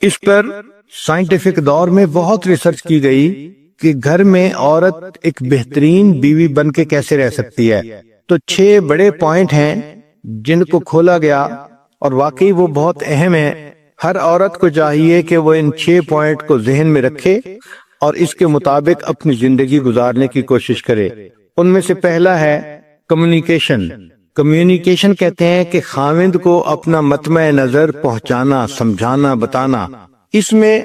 اس پر scientific دور میں بہت ریسرچ کی گئی کہ گھر میں عورت ایک بہترین بیوی بن کے کیسے رہ سکتی ہے۔ تو 6 بڑے پوائنٹ ہیں جن کو کھولا گیا اور واقعی وہ بہت اہم ہے۔ ہر عورت کو چاہیے کہ وہ ان 6 پوائنٹ کو ذہن میں رکھے اور اس کے مطابق اپنی زندگی گزارنے کی کوشش کرے۔ ان میں سے پہلا ہے کمیونیکیشن۔ کمیونیکیشن کہتے ہیں کہ خاوند کو اپنا مطمع نظر پہنچانا، سمجھانا، بتانا۔ اس میں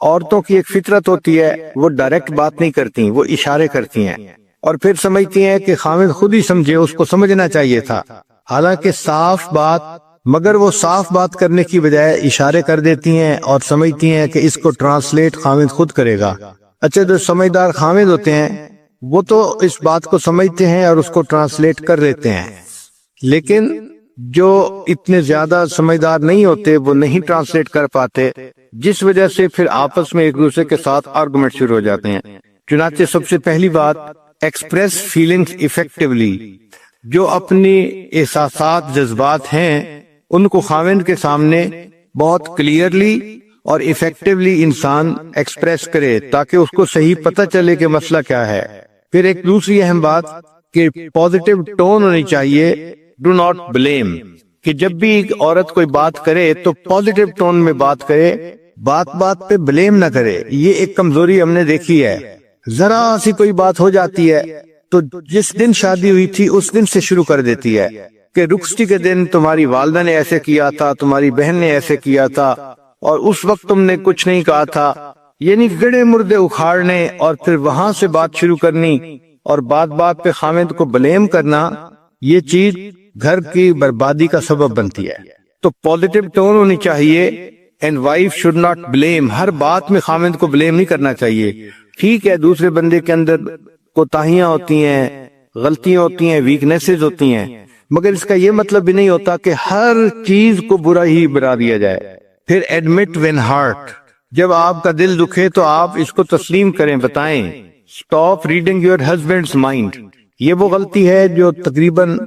عورتوں کی ایک فطرت ہوتی ہے، وہ ڈائریکٹ بات نہیں کرتی، وہ اشارے کرتی ہیں اور پھر سمجھتی ہیں کہ خاوند خود ہی سمجھے، اس کو سمجھنا چاہیے تھا۔ حالانکہ صاف بات، مگر وہ صاف بات کرنے کی بجائے اشارے کر دیتی ہیں اور سمجھتی ہیں کہ اس کو ٹرانسلیٹ خاوند خود کرے گا۔ اچھا، جو سمجھدار خاوند ہوتے ہیں وہ تو اس بات کو سمجھتے ہیں اور اس کو ٹرانسلیٹ کر دیتے ہیں، لیکن جو اتنے زیادہ سمجھدار نہیں ہوتے وہ نہیں ٹرانسلیٹ کر پاتے، جس وجہ سے پھر آپس میں ایک دوسرے کے ساتھ آرگومنٹ شروع ہو جاتے ہیں۔ چنانچہ سب سے پہلی بات، ایکسپریس فیلنگز ایفیکٹولی۔ جو اپنی احساسات، جذبات ہیں ان کو خاوند کے سامنے بہت کلیئرلی اور ایفیکٹولی انسان ایکسپریس کرے تاکہ اس کو صحیح پتہ چلے کہ مسئلہ کیا ہے۔ پھر ایک دوسری اہم بات کہ پازیٹیو ٹون ہونی چاہیے، ڈو ناٹ بلیم، کہ جب بھی ایک عورت کوئی بات کرے تو پازیٹیو ٹون میں بات کرے، بات بات پہ بلیم نہ کرے۔ یہ ایک کمزوری ہم نے دیکھی ہے، ذرا سی کوئی بات ہو جاتی ہے تو جس دن شادی ہوئی تھی اس دن سے شروع کر دیتی ہے کہ رخصتی کے دن تمہاری والدہ نے ایسے کیا تھا، تمہاری بہن نے ایسے کیا تھا اور اس وقت تم نے کچھ نہیں کہا تھا، یعنی گڑے مردے اکھاڑنے اور پھر وہاں سے بات شروع کرنی اور بات بات پہ خاوند کو بلیم کرنا، یہ چیز گھر کی بربادی کا سبب بنتی ہے۔ تو پازیٹیو ٹون ہونی چاہیے، and wife should not blame. ہر بات میں خاوند کو بلیم نہیں کرنا چاہیے۔ ٹھیک ہے، دوسرے بندے کے اندر کوتاہیاں ہوتی ہیں، غلطیاں ہوتی ہیں، ویکنیسز ہوتی ہیں، مگر اس کا یہ مطلب بھی نہیں ہوتا کہ ہر چیز کو برا ہی بنا دیا جائے۔ پھر ایڈمٹ وین ہارٹ، جب آپ کا دل دکھے تو آپ اس کو تسلیم کریں، بتائیں۔ Stop reading your husbands mind, یہ وہ غلطی ہے جو تقریباً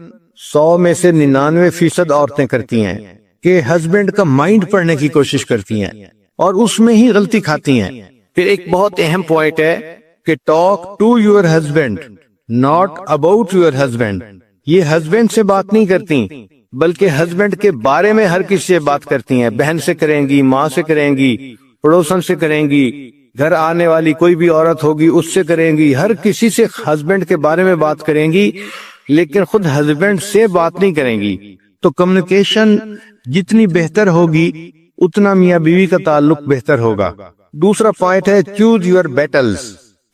100 میں سے 99% عورتیں کرتی ہیں کہ ہسبینڈ کا مائنڈ پڑھنے کی کوشش کرتی ہیں اور اس میں ہی غلطی کھاتی ہیں۔ پھر ایک بہت اہم پوائنٹ ہے کہ talk to your husband not about your husband. یہ ہسبینڈ سے بات نہیں کرتی بلکہ ہسبینڈ کے بارے میں ہر کسی سے بات کرتی ہیں۔ بہن سے کریں گی، ماں سے کریں گی، پڑوسن سے کریں گی، گھر آنے والی کوئی بھی عورت ہوگی اس سے کریں گی، ہر کسی سے ہسبینڈ کے بارے میں بات کریں گی، لیکن خود ہسبینڈ سے بات نہیں کریں گی۔ تو کمیونیکیشن جتنی بہتر ہوگی اتنا میاں بیوی کا تعلق بہتر ہوگا۔ دوسرا پوائنٹ ہے چوز یور بیٹلز،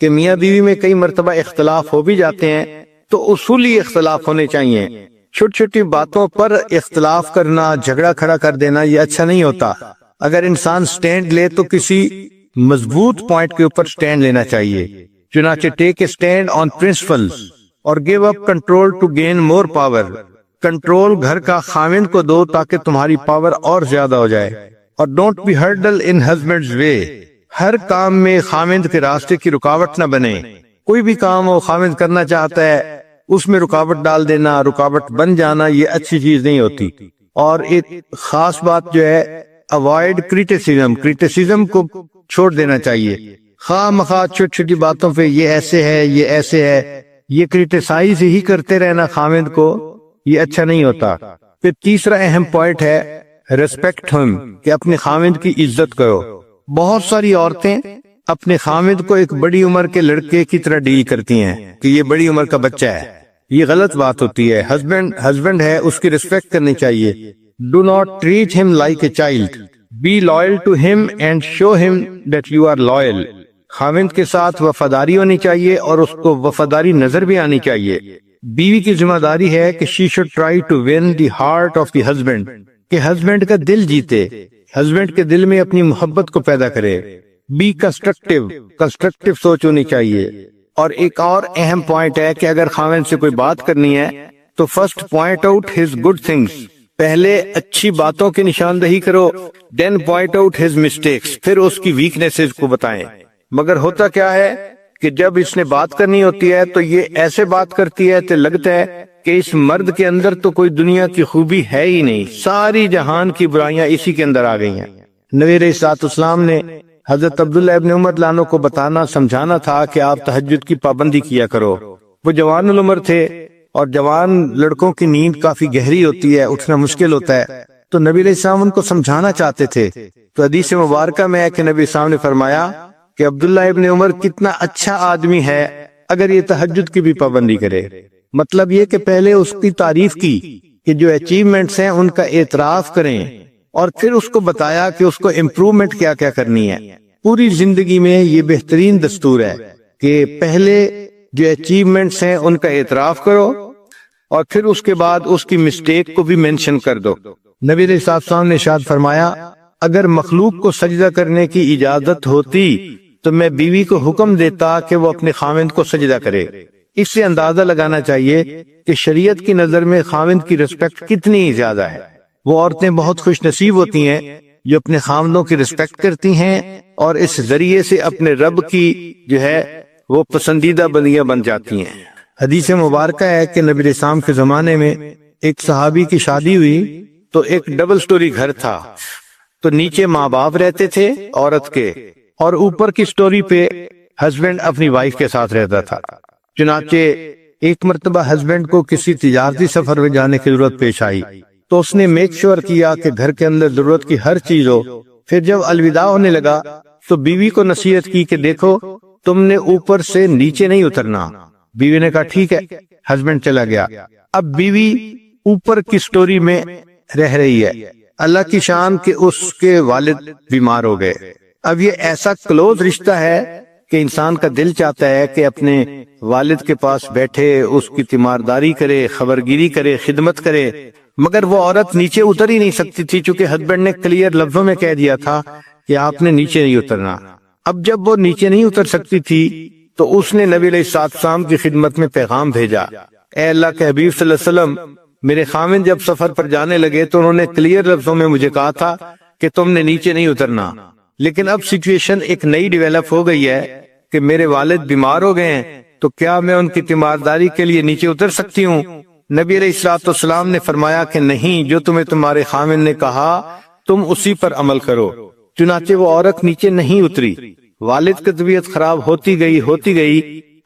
کہ میاں بیوی میں کئی مرتبہ اختلاف ہو بھی جاتے ہیں تو اصولی اختلاف ہونے چاہیے۔ چھوٹی چھوٹی باتوں پر اختلاف کرنا، جھگڑا کھڑا کر دینا، یہ اچھا نہیں ہوتا۔ اگر انسان سٹینڈ لے تو کسی مضبوط پوائنٹ کے اوپر سٹینڈ لینا چاہیے۔ چنانچہ take a stand on principles اور give up control to gain more power. Control گھر کا خاوند کو دو تاکہ تمہاری پاور اور زیادہ ہو جائے۔ اور don't be hurdle in husband's way, ہر کام میں خاوند کے راستے کی رکاوٹ نہ بنے۔ کوئی بھی کام وہ خاوند کرنا چاہتا ہے اس میں رکاوٹ ڈال دینا، رکاوٹ بن جانا، یہ اچھی چیز نہیں ہوتی۔ اور ایک خاص بات جو ہے، اوائڈ کریٹیسزم، کریٹیسزم کو چھوڑ دینا چاہیے۔ خواہ مخواہ چھوٹی چھوٹی باتوں پہ یہ ایسے ہے، یہ ایسے ہے، یہ کریٹیسائز ہی کرتے رہنا خاوند کو، یہ اچھا نہیں ہوتا۔ پھر تیسرا اہم پوائنٹ ہے ریسپیکٹ ہم، کہ اپنے خاوند کی عزت کرو۔ بہت ساری عورتیں اپنے خاوند کو ایک بڑی عمر کے لڑکے کی طرح ڈیل کرتی ہیں کہ یہ بڑی عمر کا بچہ ہے، یہ غلط بات ہوتی ہے۔ ہسبینڈ ہے، اس کی ریسپیکٹ کرنی چاہیے۔ Do not treat him like a child, be loyal to him and show him that you are loyal. خاوند کے ساتھ وفاداری ہونی چاہیے اور اس کو وفاداری نظر بھی آنی چاہیے۔ بیوی کی ذمہ داری ہے کہ she should try to win the heart of the husband، کہ ہسبینڈ کا دل جیتے، ہسبینڈ کے دل میں اپنی محبت کو پیدا کرے۔ بی کنسٹرکٹیو سوچ ہونی چاہیے۔ اور ایک اور اہم پوائنٹ ہے کہ اگر خاوند سے کوئی بات کرنی ہے تو first point out his good things, پہلے اچھی باتوں کی نشاندہی کرو، دین پوائنٹ آؤٹ ہز مسٹیکس، پھر اس کی ویکنیسز کو بتائیں۔ مگر ہوتا کیا ہے کہ جب اس نے بات کرنی ہوتی ہے تو یہ ایسے بات کرتی ہے تو لگتا ہے کہ اس مرد کے اندر تو کوئی دنیا کی خوبی ہے ہی نہیں، ساری جہان کی برائیاں اسی کے اندر آ گئی ہیں۔ نبی علیہ الصلوۃ والسلام نے حضرت عبداللہ ابن عمر لانو کو بتانا سمجھانا تھا کہ آپ تہجد کی پابندی کیا کرو۔ وہ جوان العمر تھے اور جوان لڑکوں کی نیند کافی گہری ہوتی ہے، اٹھنا مشکل ہوتا ہے، تو نبی علیہ السلام ان کو سمجھانا چاہتے تھے۔ تو حدیث مبارکہ میں ہے کہ نبی السلام نے فرمایا کہ عبداللہ ابن عمر کتنا اچھا آدمی ہے اگر یہ تہجد کی بھی پابندی کرے۔ مطلب یہ کہ پہلے اس کی تعریف کی کہ جو اچیومنٹس ہیں ان کا اعتراف کریں، اور پھر اس کو بتایا کہ اس کو امپروومنٹ کیا کیا کرنی ہے۔ پوری زندگی میں یہ بہترین دستور ہے کہ پہلے جو اچیومنٹس ہیں ان کا اعتراف کرو اور پھر اس کے بعد اس کی مسٹیک کو بھی مینشن کر دو۔ نبی علیہ السلام نے ارشاد فرمایا اگر مخلوق کو سجدہ کرنے کی اجازت ہوتی تو میں بیوی کو حکم دیتا کہ وہ اپنے خاوند کو سجدہ کرے۔ اس سے اندازہ لگانا چاہیے کہ شریعت کی نظر میں خاوند کی رسپیکٹ کتنی زیادہ ہے۔ وہ عورتیں بہت خوش نصیب ہوتی ہیں جو اپنے خاوندوں کی رسپیکٹ کرتی ہیں اور اس ذریعے سے اپنے رب کی جو ہے وہ پسندیدہ بندیاں بن جاتی ہیں۔ حدیث مبارکہ ہے کہ نبی علیہ السلام کے زمانے میں ایک صحابی کی شادی ہوئی تو ایک ڈبل سٹوری گھر تھا، تو نیچے ماں باپ رہتے تھے عورت کے، اور اوپر کی سٹوری پہ ہسبینڈ اپنی وائف کے ساتھ رہتا تھا۔ چنانچہ ایک مرتبہ ہسبینڈ کو کسی تجارتی سفر میں جانے کی ضرورت پیش آئی تو اس نے میک شور کیا کہ گھر کے اندر ضرورت کی ہر چیز ہو۔ پھر جب الوداع ہونے لگا تو بیوی کو نصیحت کی کہ دیکھو تم نے اوپر سے نیچے نہیں اترنا۔ بیوی نے کہا ٹھیک ہے، ہسبینڈ چلا گیا۔ اب بیوی اوپر کی سٹوری میں رہ رہی ہے، اللہ کی شان کہ اس کے والد بیمار ہو گئے۔ اب یہ ایسا کلوز رشتہ ہے کہ انسان کا دل چاہتا ہے کہ اپنے والد کے پاس بیٹھے، اس کی تیمارداری کرے، خبرگیری کرے، خدمت کرے، مگر وہ عورت نیچے اتر ہی نہیں سکتی تھی چونکہ ہسبینڈ نے کلیئر لفظوں میں کہہ دیا تھا کہ آپ نے نیچے نہیں اترنا۔ اب جب وہ نیچے نہیں اتر سکتی تھی تو اس نے نبی علیہ السلام کی خدمت میں پیغام بھیجا، اے اللہ کے حبیب صلی اللہ علیہ وسلم، میرے خاوند جب سفر پر جانے لگے تو انہوں نے کلیئر لفظوں میں مجھے کہا تھا کہ تم نے نیچے نہیں اترنا، لیکن اب سچویشن ایک نئی ڈیولپ ہو گئی ہے کہ میرے والد بیمار ہو گئے ہیں، تو کیا میں ان کی تیمارداری کے لیے نیچے اتر سکتی ہوں؟ نبی علیہ السلام نے فرمایا کہ نہیں، جو تمہیں تمہارے خاوند نے کہا تم اسی پر عمل کرو۔ چنانچہ وہ عورت نیچے نہیں اتری، والد کی طبیعت خراب ہوتی گئی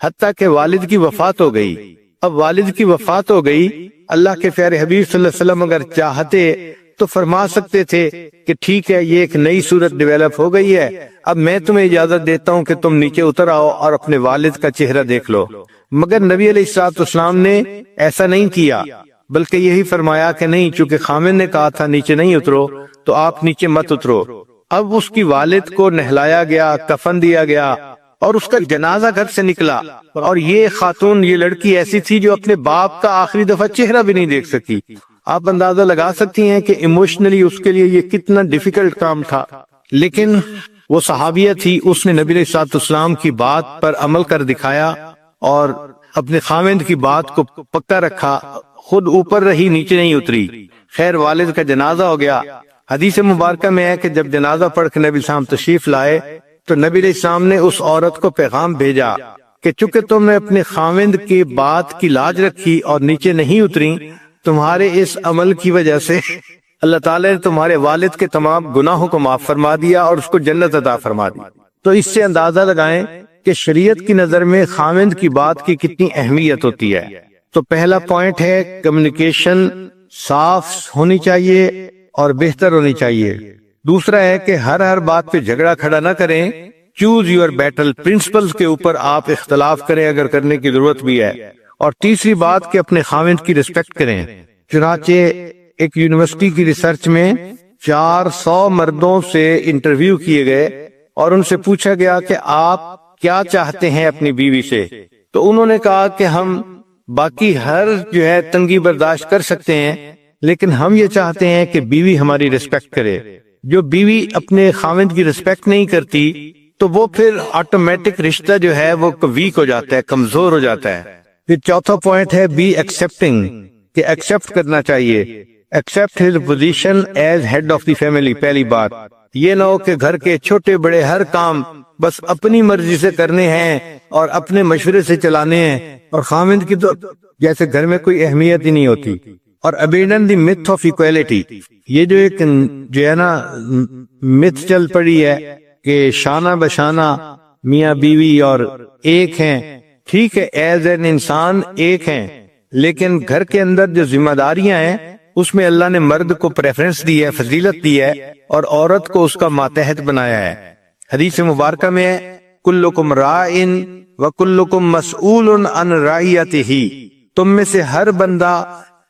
حتیٰ کہ والد کی وفات ہو گئی۔ اب والد کی وفات ہو گئی، اللہ کے پیارے حبیب صلی اللہ علیہ وسلم اگر چاہتے تو فرما سکتے تھے کہ ٹھیک ہے یہ ایک نئی صورت ڈیولپ ہو گئی ہے، اب میں تمہیں اجازت دیتا ہوں کہ تم نیچے اتر آؤ اور اپنے والد کا چہرہ دیکھ لو۔ مگر نبی علیہ السلام نے ایسا نہیں کیا، بلکہ یہی فرمایا کہ نہیں، چونکہ خاوند نے کہا تھا نیچے نہیں اترو تو آپ نیچے مت اترو۔ اب اس کی والد کو نہلایا گیا، کفن دیا گیا اور اس کا جنازہ گھر سے نکلا، اور یہ خاتون، یہ لڑکی ایسی تھی جو اپنے باپ کا آخری دفعہ چہرہ بھی نہیں دیکھ سکی۔ آپ اندازہ لگا سکتی ہیں کہ ایموشنلی اس کے لیے یہ کتنا ڈیفیکلٹ کام تھا، لیکن وہ صحابیہ تھی، اس نے نبی علیہ السلام کی بات پر عمل کر دکھایا اور اپنے خاوند کی بات کو پکا رکھا، خود اوپر رہی، نیچے نہیں اتری۔ خیر والد کا جنازہ ہو گیا۔ حدیث مبارکہ میں ہے کہ جب جنازہ پڑھ کے نبی صاحب تشریف لائے تو نبی علیہ السلام نے اس عورت کو پیغام بھیجا کہ چونکہ تم نے اپنے خاوند کی بات کی لاج رکھی اور نیچے نہیں اتری، تمہارے اس عمل کی وجہ سے اللہ تعالی نے تمہارے والد کے تمام گناہوں کو معاف فرما دیا اور اس کو جنت عطا فرما دی۔ تو اس سے اندازہ لگائیں کہ شریعت کی نظر میں خاوند کی بات کی کتنی اہمیت ہوتی ہے۔ تو پہلا پوائنٹ ہے کمیونیکیشن صاف ہونی چاہیے اور بہتر ہونی چاہیے۔ دوسرا ہے کہ ہر بات پہ جھگڑا کھڑا نہ کریں، چوز یور بیٹل، پرنسپلز کے اوپر آپ اختلاف کریں اگر کرنے کی ضرورت بھی ہے۔ اور تیسری بات کہ اپنے خاوند کی رسپیکٹ کریں۔ چنانچہ ایک یونیورسٹی کی ریسرچ میں 400 مردوں سے انٹرویو کیے گئے اور ان سے پوچھا گیا کہ آپ کیا چاہتے ہیں اپنی بیوی سے، تو انہوں نے کہا کہ ہم باقی ہر جو ہے تنگی برداشت کر سکتے ہیں، لیکن ہم یہ چاہتے ہیں کہ بیوی ہماری رسپیکٹ کرے۔ جو بیوی اپنے خاوند کی رسپیکٹ نہیں کرتی تو وہ پھر آٹومیٹک رشتہ جو ہے وہ ویک ہو جاتا ہے، کمزور ہو جاتا ہے۔ پھر چوتھا پوائنٹ ہے بی ایکسپٹنگ، کہ ایکسپٹ کرنا چاہیے، accept his position as head of the family. پہلی بات یہ نہ ہو کہ گھر کے چھوٹے بڑے ہر کام بس اپنی مرضی سے کرنے ہیں اور اپنے مشورے سے چلانے ہیں، اور خاوند کی تو جیسے گھر میں کوئی اہمیت ہی نہیں ہوتی۔ اور abandon the myth of equality. یہ جو ایک جو ہے نا myth چل پڑی ہے کہ شانہ بشانہ میاں بیوی اور ایک ہیں، ٹھیک ہے ایز این انسان ایک ہیں، لیکن گھر کے اندر جو ذمہ داریاں ہیں اس میں اللہ نے مرد کو پریفرنس دی ہے، فضیلت دی ہے، اور عورت کو اس کا ماتحت بنایا ہے۔ حدیث مبارکہ میں ہے کلکم راعٍ وکلکم مسئول عن رعیتہ، تم میں سے ہر بندہ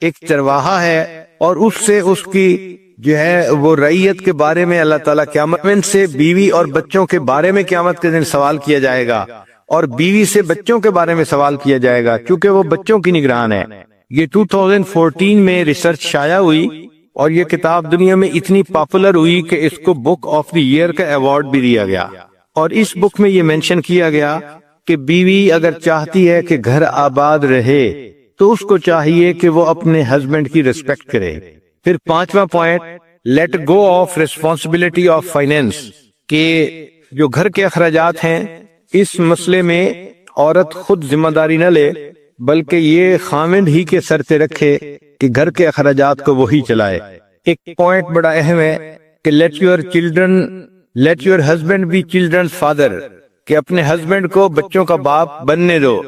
ایک چرواہا ہے اور اس سے اس کی جو ہے وہ رعیت کے بارے میں اللہ تعالیٰ قیامت میں سے بیوی اور بچوں کے بارے میں قیامت کے دن سوال کیا جائے گا، اور بیوی سے بچوں کے بارے میں سوال کیا جائے گا کیونکہ وہ بچوں کی نگران ہے۔ یہ 2014 میں ریسرچ شائع ہوئی اور یہ کتاب دنیا میں اتنی پاپولر ہوئی کہ اس کو بک آف دی ایئر کا ایوارڈ بھی دیا گیا، اور اس بک میں یہ مینشن کیا گیا کہ بیوی اگر چاہتی ہے کہ گھر آباد رہے تو اس کو چاہیے کہ وہ اپنے ہسبینڈ کی ریسپیکٹ کرے۔ پھر 5واں point, let go of responsibility of finance, کہ جو گھر کے اخراجات ہیں اس مسئلے میں عورت خود ذمہ داری نہ لے بلکہ یہ خاوند ہی کے سر پہ رکھے کہ گھر کے اخراجات کو وہی چلائے۔ ایک پوائنٹ بڑا اہم ہے کہ let your husband be children's father, کہ اپنے ہسبینڈ کو بچوں کا باپ بننے دو۔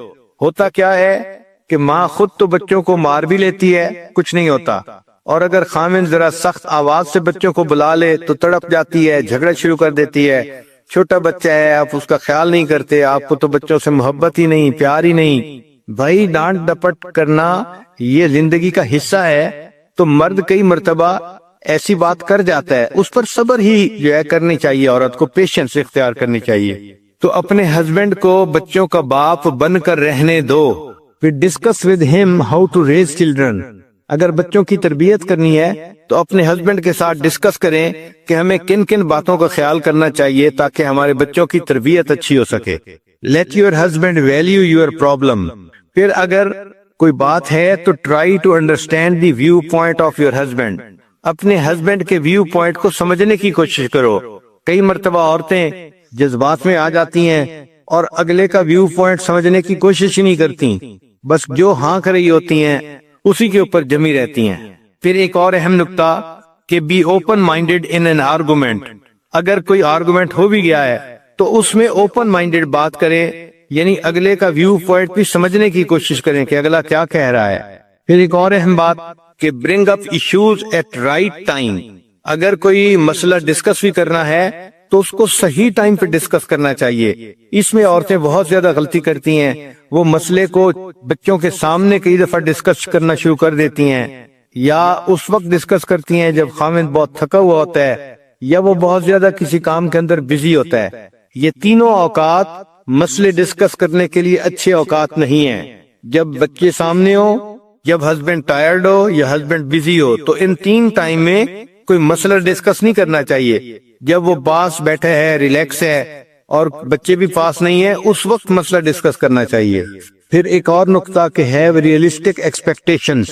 ہوتا کیا ہے کہ ماں خود تو بچوں کو مار بھی لیتی ہے، کچھ نہیں ہوتا، اور اگر خاوند ذرا سخت آواز سے بچوں کو بلا لے تو تڑپ جاتی ہے، جھگڑا شروع کر دیتی ہے، چھوٹا بچہ ہے آپ اس کا خیال نہیں کرتے، آپ کو تو بچوں سے محبت ہی نہیں، پیار ہی نہیں۔ بھائی ڈانٹ ڈپٹ کرنا یہ زندگی کا حصہ ہے، تو مرد کئی مرتبہ ایسی بات کر جاتا ہے، اس پر صبر ہی جو ہے کرنی چاہیے، عورت کو پیشنس اختیار کرنی چاہیے۔ تو اپنے ہسبینڈ کو بچوں کا باپ بن کر رہنے دو، پھر discuss with him how to raise children. اگر بچوں کی تربیت کرنی ہے تو اپنے ہسبینڈ کے ساتھ ڈسکس کریں کہ ہمیں کن کن باتوں کا خیال کرنا چاہیے تاکہ ہمارے بچوں کی تربیت اچھی ہو سکے۔ Let your husband value your problem, پھر اگر کوئی بات ہے تو try to understand the view point of your husband, اپنے ہسبینڈ کے ویو پوائنٹ کو سمجھنے کی کوشش کرو۔ کئی مرتبہ عورتیں جذبات میں آ جاتی ہیں اور اگلے کا ویو پوائنٹ سمجھنے کی کوشش ہی نہیں کرتی، بس جو ہاں کر رہی ہوتی ہیں اسی کے اوپر جمی رہتی ہیں۔ پھر ایک اور اہم نکتہ کہ be open minded in an argument, اگر کوئی آرگومنٹ ہو بھی گیا ہے تو اس میں اوپن مائنڈیڈ بات کریں، یعنی اگلے کا ویو پوائنٹ بھی سمجھنے کی کوشش کریں کہ اگلا کیا کہہ رہا ہے۔ پھر ایک اور اہم بات کہ برنگ اپ ایشوز ایٹ رائٹ ٹائم، اگر کوئی مسئلہ ڈسکس بھی کرنا ہے تو اس کو صحیح ٹائم پہ ڈسکس کرنا چاہیے۔ اس میں عورتیں بہت زیادہ غلطی کرتی ہیں، وہ مسئلے کو بچوں کے سامنے کئی دفعہ ڈسکس کرنا شروع کر دیتی ہیں، یا اس وقت ڈسکس کرتی ہیں جب خاوند بہت تھکا ہوا ہوتا ہے یا وہ بہت زیادہ کسی کام کے اندر بزی ہوتا ہے۔ یہ تینوں اوقات مسئلے ڈسکس کرنے کے لیے اچھے اوقات نہیں ہیں۔ جب بچے سامنے ہو، جب ہسبینڈ ٹائرڈ ہو یا ہسبینڈ بزی ہو، تو ان تین ٹائم میں کوئی مسئلہ ڈسکس نہیں کرنا چاہیے۔ جب وہ پاس بیٹھے ہے، ریلیکس ہے اور بچے بھی پاس نہیں ہے، اس وقت مسئلہ ڈسکس کرنا چاہیے۔ پھر ایک اور نقطہ کہ ہیو ریئلسٹک ایکسپیکٹیشنز،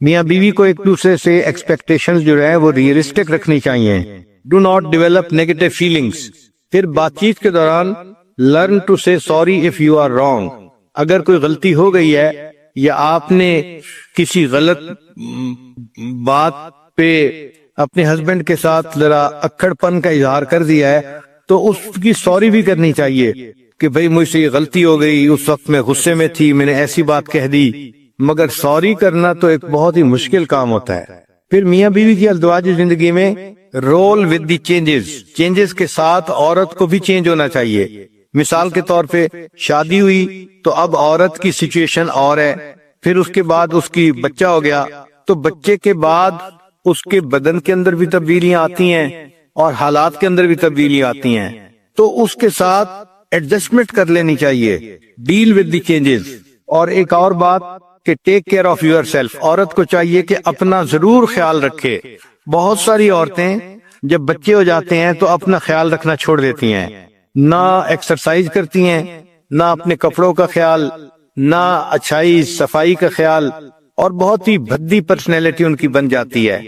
میاں بیوی کو ایک دوسرے سے ایکسپیکٹیشنز جو ہے وہ ریئلسٹک رکھنی چاہیے۔ Do not develop negative feelings, پھر بات چیت کے دوران learn to say sorry if you are wrong, اگر کوئی غلطی ہو گئی ہے یا آپ نے کسی غلط بات پہ اپنے ہسبینڈ کے ساتھ ذرا اکڑ پن کا اظہار کر دیا ہے تو اس کی سوری بھی کرنی چاہیے کہ بھئی مجھ سے یہ غلطی ہو گئی، اس وقت میں غصے میں تھی، میں نے ایسی بات کہہ دی۔ مگر سوری کرنا تو ایک بہت ہی مشکل کام ہوتا ہے۔ پھر میاں بیوی کی ازدواجی زندگی میں رول ود دی چینجز کے ساتھ عورت کو بھی چینج ہونا چاہیے۔ مثال کے طور پہ شادی ہوئی تو اب عورت کی سچویشن اور ہے، پھر اس کے بعد اس کی بچہ ہو گیا تو بچے کے بعد اس کے بدن کے اندر بھی تبدیلیاں آتی ہیں اور حالات کے اندر بھی تبدیلیاں آتی ہیں، تو اس کے ساتھ ایڈجسٹمنٹ کر لینی چاہیے، ڈیل ود دی چینجز۔ اور ایک اور بات کہ take care of your self, عورت کو چاہیے کہ اپنا ضرور خیال رکھے۔ بہت ساری عورتیں جب بچے ہو جاتے ہیں تو اپنا خیال رکھنا چھوڑ دیتی ہیں، نہ ایکسرسائز کرتی ہیں، نہ اپنے کپڑوں کا خیال، نہ اچھائی صفائی کا خیال، اور بہت ہی بھدی پرسنالٹی ان کی بن جاتی ہے۔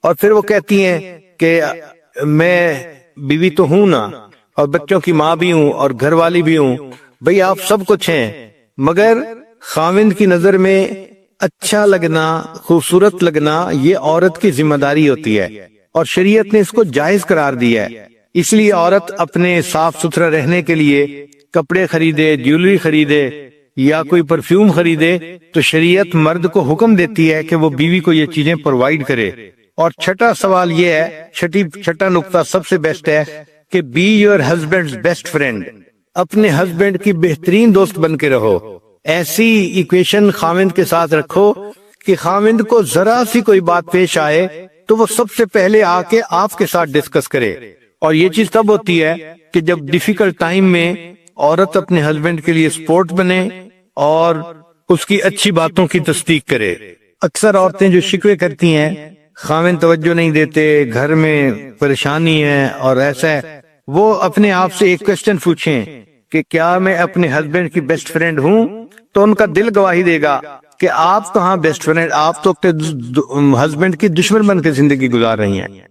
اور پھر وہ کہتی ہیں کہ میں بیوی تو ہوں نا، اور بچوں کی ماں بھی ہوں اور گھر والی بھی ہوں۔ بھئی آپ سب کچھ ہیں، مگر خاوند کی نظر میں اچھا لگنا، خوبصورت لگنا یہ عورت کی ذمہ داری ہوتی ہے، اور شریعت نے اس کو جائز قرار دیا ہے۔ اس لیے عورت اپنے صاف ستھرا رہنے کے لیے کپڑے خریدے، جیولری خریدے یا کوئی پرفیوم خریدے تو شریعت مرد کو حکم دیتی ہے کہ وہ بیوی کو یہ چیزیں پرووائیڈ کرے۔ اور چھٹا سوال یہ ہے، چھٹا نقطہ سب سے بیسٹ ہے کہ be your husband's best friend, اپنے ہسبینڈ کی بہترین دوست بن کے رہو۔ ایسی ایکویشن خاوند کے ساتھ رکھو کہ خاوند کو ذرا سی کوئی بات پیش آئے تو وہ سب سے پہلے آ کے آپ کے ساتھ ڈسکس کرے۔ اور یہ چیز تب ہوتی ہے کہ جب ڈیفیکلٹ ٹائم میں عورت اپنے ہسبینڈ کے لیے سپورٹ بنے اور اس کی اچھی باتوں کی تصدیق کرے۔ اکثر عورتیں جو شکوے کرتی ہیں خاوند توجہ نہیں دیتے، گھر میں پریشانی ہے اور ایسا ہے، وہ اپنے آپ سے ایک کوسچن پوچھیں کہ کیا میں اپنے ہسبینڈ کی بیسٹ فرینڈ ہوں؟ تو ان کا دل گواہی دے گا کہ آپ کہاں بیسٹ فرینڈ، آپ تو اپنے ہسبینڈ کی دشمن بن کے زندگی گزار رہی ہیں۔